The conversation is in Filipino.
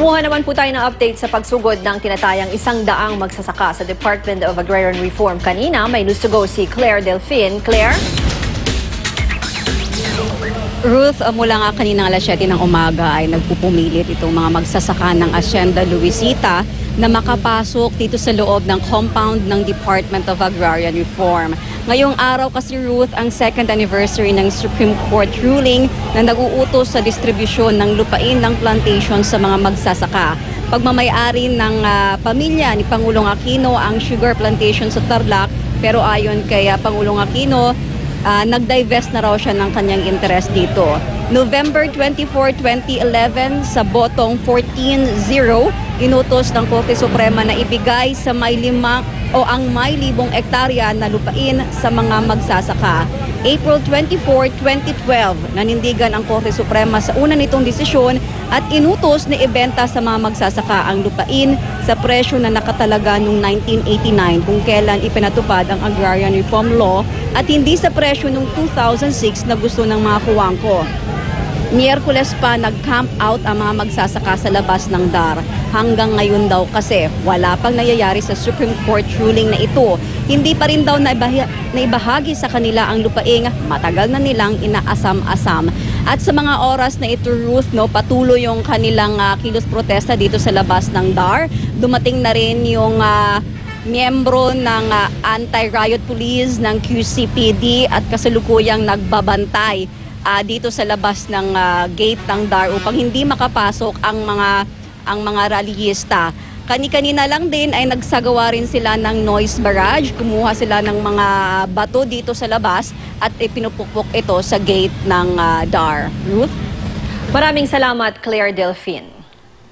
Kumuha naman po tayo ng update sa pagsugod ng tinatayang 100 magsasaka sa Department of Agrarian Reform. Kanina, may news to go si Claire Delfin. Claire? Ruth, mula nga kaninang alas 7 ng umaga ay nagpupumilit itong mga magsasaka ng Hacienda Luisita na makapasok dito sa loob ng compound ng Department of Agrarian Reform. Ngayong araw kasi, Ruth, ang second anniversary ng Supreme Court ruling na nag-uutos sa distribusyon ng lupain ng plantation sa mga magsasaka. Pagmamay-ari ng pamilya ni Pangulong Aquino ang sugar plantation sa Tarlac, pero ayon kay Pangulong Aquino, nag-divest na raw siya ng kanyang interest dito. November 24, 2011, sa botong 14-0, inutos ng Korte Suprema na ibigay sa may 5,000 hektarya na lupain sa mga magsasaka. April 24, 2012, nanindigan ang Korte Suprema sa una nitong desisyon at inutos na ibenta sa mga magsasaka ang lupain sa presyo na nakatalaga noong 1989 kung kailan ipinatupad ang Agrarian Reform Law at hindi sa presyo noong 2006 na gusto ng mga kuwangko. Miyerkules pa nag-camp out ang mga magsasaka sa labas ng DAR. Hanggang ngayon daw kasi wala pang nangyayari sa Supreme Court ruling na ito. Hindi pa rin daw naibahagi sa kanila ang lupaing matagal na nilang inaasam-asam. At sa mga oras na ito, Ruth, patuloy yung kanilang kilos protesta dito sa labas ng DAR. Dumating na rin yung miyembro ng anti-riot police ng QCPD at kasalukuyang nagbabantay dito sa labas ng gate ng DAR upang hindi makapasok ang mga rallyista. Kani-kanina lang din ay nagsagawa rin sila ng noise barrage. Kumuha sila ng mga bato dito sa labas at ipinupukpok ito sa gate ng DAR. Ruth? Maraming salamat, Claire Delfin.